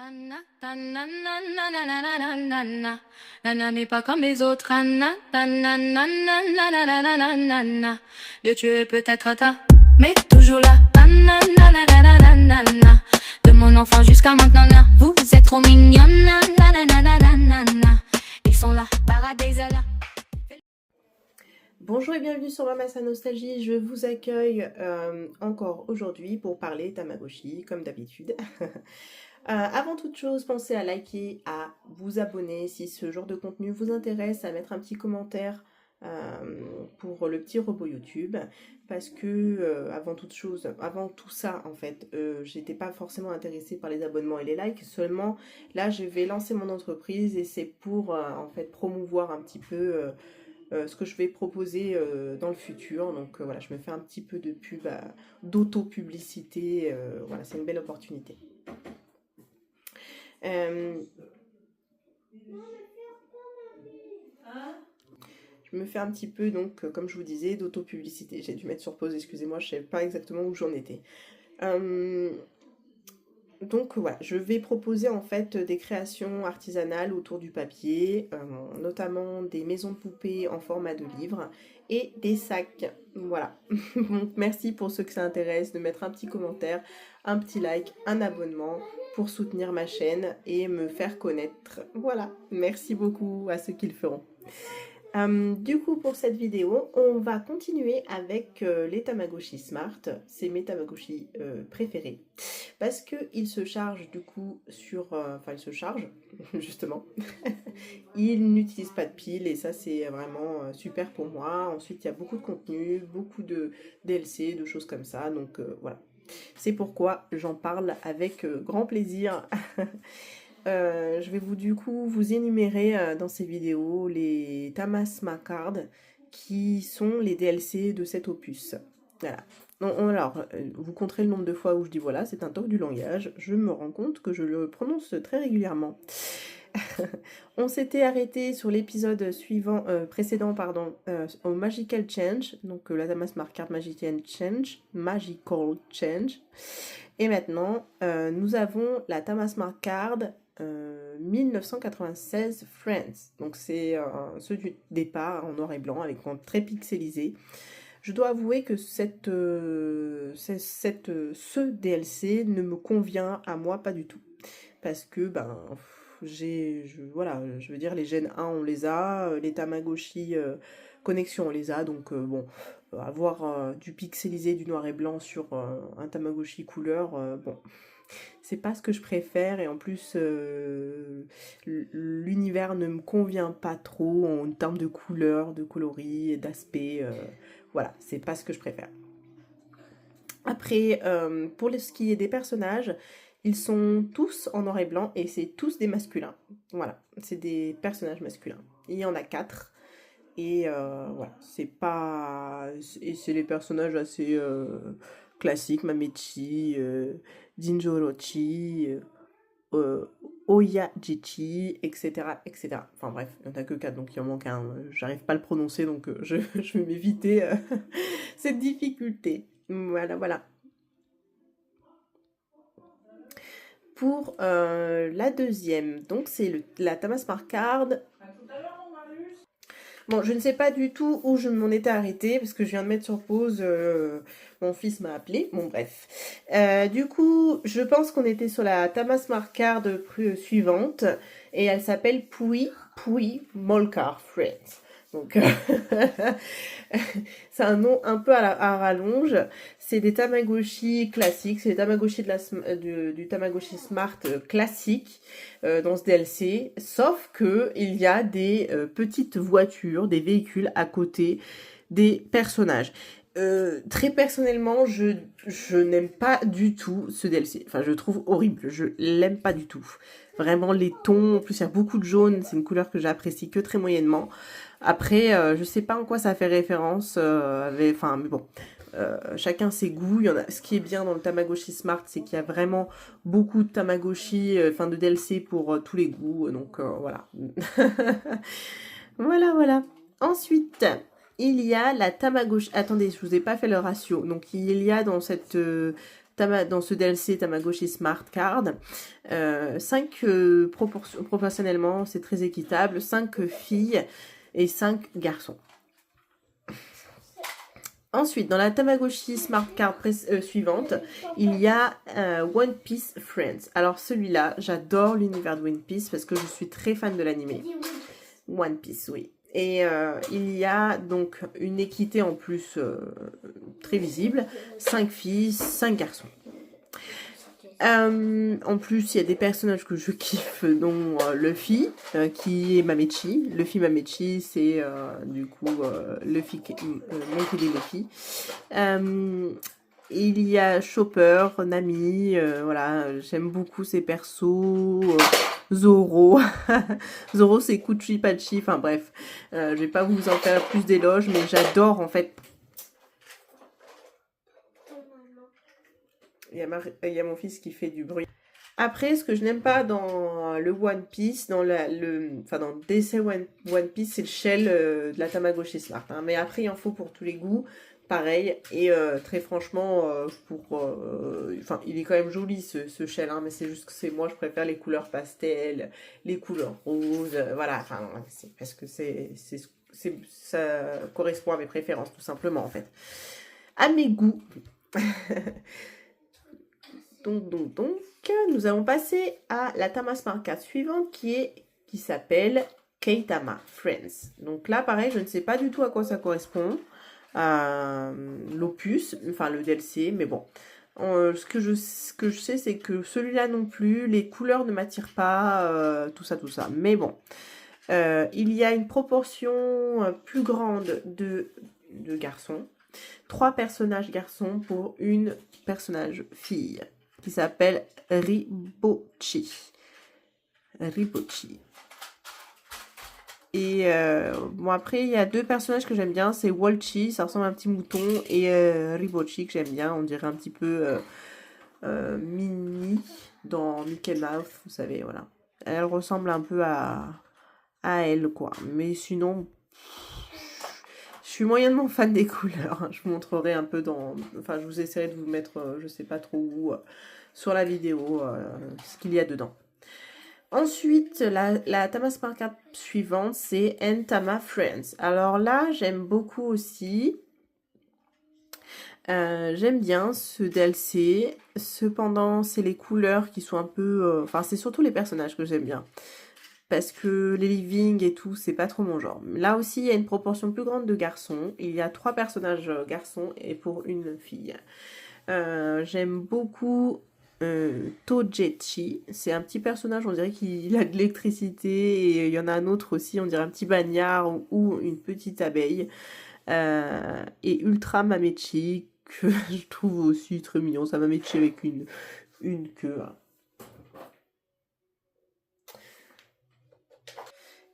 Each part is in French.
Anna, Anna, na, na, na, na, na, na, na, na. Nana n'est pas comme les autres. Anna, Anna, na, na, na, na, na, na, na, na, na. Dieu, tu es peut-être tard, mais toujours là. Anna, na, na, na, na, na, na, na. De mon enfant jusqu'à maintenant, na. Vous êtes trop mignonne. Na, na, na, na, na, na, na, na. Ils sont là, paradis là. Bonjour et bienvenue sur Mamasa Nostalgie, je vous accueille encore aujourd'hui pour parler Tamagotchi, comme d'habitude. Avant toute chose, pensez à liker, à vous abonner si ce genre de contenu vous intéresse, à mettre un petit commentaire pour le petit robot YouTube, parce que avant toute chose, avant tout ça en fait, j'étais pas forcément intéressée par les abonnements et les likes, seulement là je vais lancer mon entreprise et c'est pour en fait promouvoir un petit peu ce que je vais proposer dans le futur. Donc voilà, je me fais un petit peu de pub, d'auto-publicité. Voilà, c'est une belle opportunité. Je me fais un petit peu, donc, comme je vous disais, d'auto-publicité. J'ai dû mettre sur pause, excusez-moi, je ne savais pas exactement où j'en étais. Donc voilà, je vais proposer en fait des créations artisanales autour du papier, notamment des maisons de poupées en format de livre et des sacs. Voilà. Donc merci pour ceux que ça intéresse de mettre un petit commentaire, un petit like, un abonnement pour soutenir ma chaîne et me faire connaître. Voilà, merci beaucoup à ceux qui le feront. Du coup, pour cette vidéo, on va continuer avec les Tamagotchi Smart. C'est mes Tamagotchi préférés. Parce qu'ils se chargent du coup sur... Enfin, ils se chargent, justement. Ils n'utilisent pas de piles et ça, c'est vraiment super pour moi. Ensuite, il y a beaucoup de contenu, beaucoup de DLC, de choses comme ça. Donc, voilà. C'est pourquoi j'en parle avec grand plaisir. Je vais du coup vous énumérer dans ces vidéos les Tamasma Cards qui sont les DLC de cet opus. Voilà. Alors, vous compterez le nombre de fois où je dis voilà, c'est un toc du langage. Je me rends compte que je le prononce très régulièrement. On s'était arrêté sur l'épisode suivant, précédent, pardon, au Magical Change, donc la Tamasma Card Magical Change. Et maintenant, nous avons la Tamasma Card 1996 Friends. Donc c'est ceux du départ en noir et blanc avec un très pixelisé. Je dois avouer que ce DLC ne me convient à moi pas du tout. Parce que voilà, je veux dire, les Gen 1 on les a, les Tamagotchi connexion on les a, donc bon, avoir du pixelisé, du noir et blanc sur un Tamagotchi couleur, bon, c'est pas ce que je préfère, et en plus l'univers ne me convient pas trop en termes de couleur, de coloris, d'aspect, voilà, c'est pas ce que je préfère. Après, pour ce qui est des personnages, ils sont tous en noir et blanc et c'est tous des masculins. Voilà, c'est des personnages masculins. Il y en a 4. Et voilà, c'est pas... Et c'est les personnages assez classiques, Mamechi, Jinjorochi, Oyajichi, etc., etc. Enfin bref, il n'y en a que 4, donc il en manque un. J'arrive pas à le prononcer, donc je vais m'éviter cette difficulté. Voilà, voilà. Pour la deuxième, donc c'est la Tamasma Card. Bon, je ne sais pas du tout où je m'en étais arrêtée, parce que je viens de mettre sur pause, mon fils m'a appelé, bon bref. Du coup, je pense qu'on était sur la Tamasma Card suivante, et elle s'appelle Pui Molcar Friends. Donc, c'est un nom un peu à rallonge. C'est des Tamagotchi classiques, c'est des Tamagotchi du Tamagotchi Smart classique dans ce DLC, sauf que il y a des petites voitures, des véhicules à côté des personnages. Très personnellement, je n'aime pas du tout ce DLC. Enfin, je le trouve horrible. Je l'aime pas du tout. Vraiment, les tons, en plus, il y a beaucoup de jaune. C'est une couleur que j'apprécie que très moyennement. Après, je sais pas en quoi ça fait référence. Mais bon, chacun ses goûts. Ce qui est bien dans le Tamagotchi Smart, c'est qu'il y a vraiment beaucoup de Tamagotchi, de DLC pour tous les goûts. Donc, voilà. Voilà. Ensuite, il y a la Tamagotchi... Attendez, je vous ai pas fait le ratio. Donc, il y a dans cette dans ce DLC Tamagotchi Smart Card. 5 proportionnellement, c'est très équitable. 5 filles et 5 garçons. Ensuite, dans la Tamagotchi Smart Card suivante, il y a One Piece Friends. Alors celui-là, j'adore l'univers de One Piece parce que je suis très fan de l'anime. One Piece, oui. Et il y a donc une équité en plus très visible. 5 filles, 5 garçons. En plus, il y a des personnages que je kiffe, dont Luffy, qui est Mamechi. Luffy Mamechi, c'est du coup Luffy, mon PD Luffy. Il y a Chopper, Nami, voilà, j'aime beaucoup ces persos. Zoro, Zoro c'est Kuchi Pachi, enfin bref, je vais pas vous en faire plus d'éloges, mais j'adore en fait. Il y a mon fils qui fait du bruit. Après, ce que je n'aime pas dans le One Piece, dans le DC One Piece, c'est le shell de la Tamagotchi Smart. Hein. Mais après, il en faut pour tous les goûts, pareil. Et très franchement, il est quand même joli ce shell, hein, mais c'est juste que moi, je préfère les couleurs pastel, les couleurs roses, voilà. Enfin, c'est parce que ça correspond à mes préférences, tout simplement, en fait. À mes goûts. Donc, nous allons passer à la Tama Smart Card suivante qui s'appelle Keitama Friends. Donc là, pareil, je ne sais pas du tout à quoi ça correspond. L'opus, enfin le DLC, mais bon. Ce que je sais, c'est que celui-là non plus, les couleurs ne m'attirent pas, tout ça. Mais bon, il y a une proportion plus grande de garçons. 3 personnages garçons pour une personnage fille qui s'appelle Ribochi. Et bon, après, il y a 2 personnages que j'aime bien, c'est Walchi, ça ressemble à un petit mouton, et Ribochi que j'aime bien, on dirait un petit peu Minnie dans Mickey Mouse, vous savez, voilà. Elle ressemble un peu à elle, quoi. Mais sinon, je suis moyennement fan des couleurs. Je vous montrerai un peu Enfin, je vous essaierai de vous mettre, je sais pas trop où, sur la vidéo, ce qu'il y a dedans. Ensuite, la Tama Smart Card suivante, c'est N-Tama Friends. Alors là, j'aime beaucoup aussi. J'aime bien ce DLC. Cependant, c'est les couleurs qui sont un peu... Enfin, c'est surtout les personnages que j'aime bien. Parce que les living et tout, c'est pas trop mon genre. Là aussi, il y a une proportion plus grande de garçons. Il y a 3 personnages garçons et pour une fille. J'aime beaucoup Togechi. C'est un petit personnage, on dirait qu'il a de l'électricité. Et il y en a un autre aussi, on dirait un petit bagnard ou une petite abeille. Et Ultra Mamechi, que je trouve aussi très mignon. Ça Mamechi avec une queue.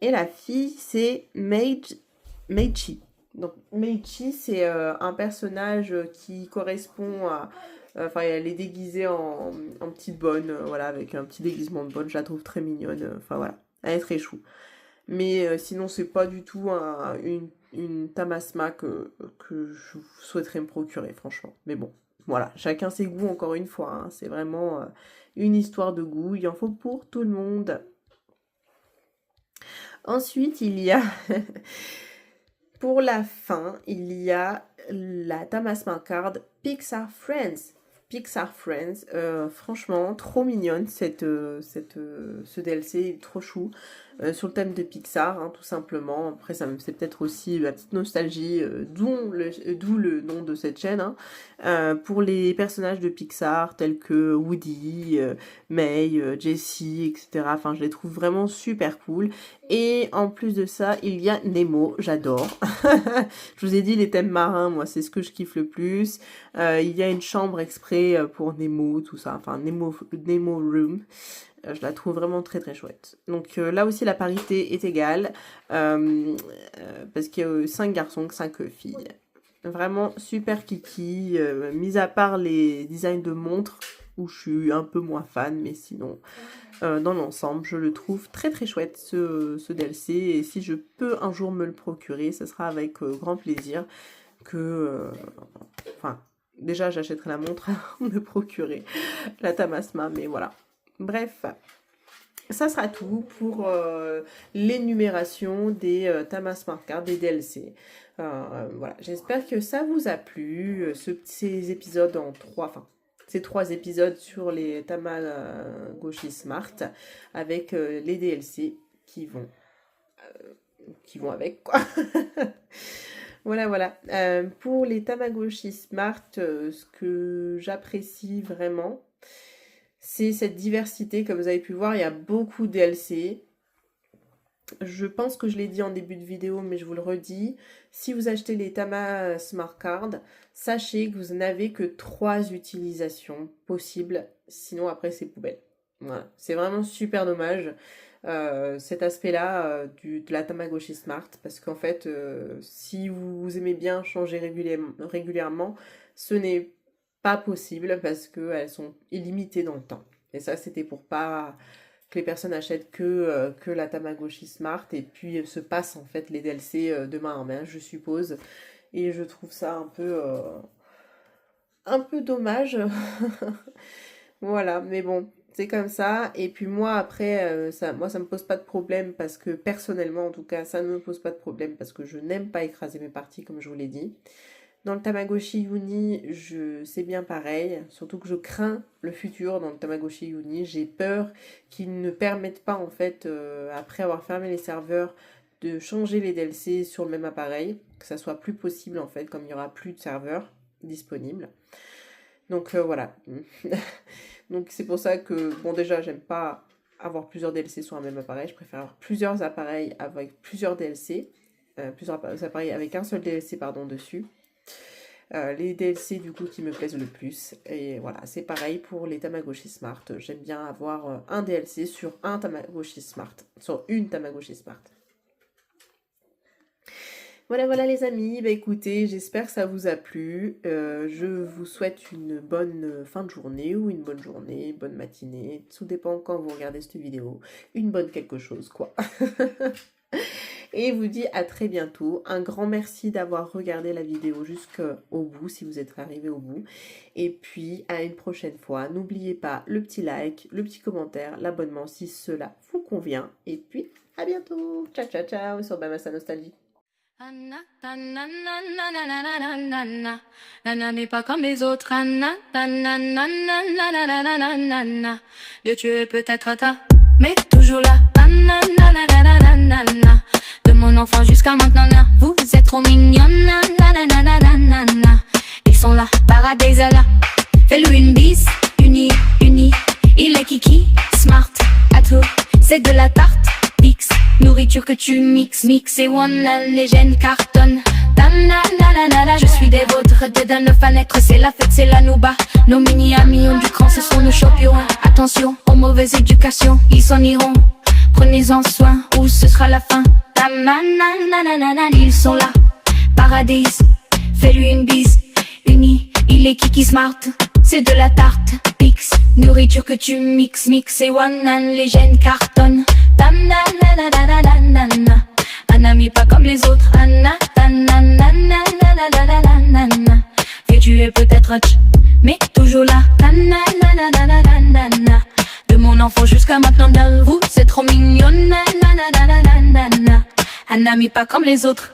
Et la fille, c'est Meichi. Donc Meichi, c'est un personnage qui correspond à... Enfin, elle est déguisée en petite bonne, voilà, avec un petit déguisement de bonne. Je la trouve très mignonne. Enfin, voilà, elle est très chou. Mais sinon, c'est pas du tout une Tamasma que je souhaiterais me procurer, franchement. Mais bon, voilà, chacun ses goûts, encore une fois. Hein. C'est vraiment une histoire de goût. Il en faut pour tout le monde. Ensuite, il y a, pour la fin, il y a la Tama Smart Card Pixar Friends. Pixar Friends, franchement, trop mignonne ce DLC, il est trop chou. Sur le thème de Pixar, hein, tout simplement. Après, c'est peut-être aussi la petite nostalgie, d'où le nom de cette chaîne. Hein. Pour les personnages de Pixar, tels que Woody, May, Jessie, etc. Enfin, je les trouve vraiment super cool. Et en plus de ça, il y a Nemo, j'adore. Je vous ai dit, les thèmes marins, moi, c'est ce que je kiffe le plus. Il y a une chambre exprès pour Nemo, tout ça. Enfin, Nemo Room. Je la trouve vraiment très très chouette. Donc là aussi la parité est égale. Parce qu'il y a 5 garçons, 5 filles. Vraiment super kiki. Mis à part les designs de montres où je suis un peu moins fan. Mais sinon, dans l'ensemble, je le trouve très très chouette ce DLC. Et si je peux un jour me le procurer, ce sera avec grand plaisir. Enfin, déjà j'achèterai la montre à me procurer la Tamasma, mais voilà. Bref, ça sera tout pour l'énumération des Tama Smart Card, des DLC. Voilà, j'espère que ça vous a plu, ces épisodes en ces 3 épisodes sur les Tamagotchi Smart avec les DLC qui vont avec, quoi. Voilà. Pour les Tamagotchi Smart, ce que j'apprécie vraiment, c'est cette diversité. Comme vous avez pu voir, il y a beaucoup de DLC. Je pense que je l'ai dit en début de vidéo, mais je vous le redis. Si vous achetez les Tama Smart Card, sachez que vous n'avez que 3 utilisations possibles. Sinon, après, c'est poubelle. Voilà. C'est vraiment super dommage, cet aspect-là de la Tamagotchi Smart. Parce qu'en fait, si vous aimez bien changer régulièrement, ce n'est pas possible parce qu'elles sont illimitées dans le temps. Et ça, c'était pour pas que les personnes achètent que la Tamagotchi Smart et puis se passent en fait les DLC de main en main, je suppose. Et je trouve ça un peu dommage. Voilà, mais bon, c'est comme ça. Et puis moi, après, ça me pose pas de problème parce que personnellement, en tout cas, ça ne me pose pas de problème parce que je n'aime pas écraser mes parties, comme je vous l'ai dit. Dans le Tamagotchi Uni, c'est bien pareil, surtout que je crains le futur dans le Tamagotchi Uni. J'ai peur qu'ils ne permettent pas, en fait, après avoir fermé les serveurs, de changer les DLC sur le même appareil, que ça soit plus possible, en fait, comme il n'y aura plus de serveurs disponibles. Donc voilà. Donc c'est pour ça que, bon, déjà, j'aime pas avoir plusieurs DLC sur un même appareil. Je préfère avoir plusieurs appareils avec plusieurs DLC, plusieurs appareils avec un seul DLC, pardon, dessus. Les DLC du coup qui me plaisent le plus, et voilà, c'est pareil pour les Tamagotchi Smart. J'aime bien avoir un DLC sur un Tamagotchi Smart, sur une Tamagotchi Smart. Voilà les amis, bah écoutez, j'espère que ça vous a plu. Je vous souhaite une bonne fin de journée ou une bonne journée, bonne matinée, tout dépend quand vous regardez cette vidéo, une bonne quelque chose quoi. Et vous dis à très bientôt. Un grand merci d'avoir regardé la vidéo jusqu'au bout, si vous êtes arrivé au bout. Et puis, à une prochaine fois. N'oubliez pas le petit like, le petit commentaire, l'abonnement si cela vous convient. Et puis, à bientôt. Ciao sur Bamassa Nostalgie. Mais pas comme les autres. Dieu, tu es peut-être tard, mais toujours là. De mon enfant jusqu'à maintenant, vous êtes trop mignonne. Ils sont là, paradis là. Fais-lui une bise, unie. Il est kiki, smart, à tout. C'est de la tarte, X. Nourriture que tu mixes et one, la légende cartonne. Je suis des vôtres, des d'un neuf à naître, c'est la fête, c'est la nouba. Nos mini-amis ont du cran, ce sont nos champions. Attention aux mauvaises éducations, ils s'en iront. Prenez-en soin, ou ce sera la fin. Ils sont là, paradis. Fais-lui une bise, unie. Il est kiki smart, c'est de la tarte, Pix. Nourriture que tu mixes et one, légende cartonne. Un ami pas comme les autres. Et tu es peut-être mais toujours là. De mon enfant jusqu'à maintenant, vous c'est trop mignonne. Un ami pas comme les autres.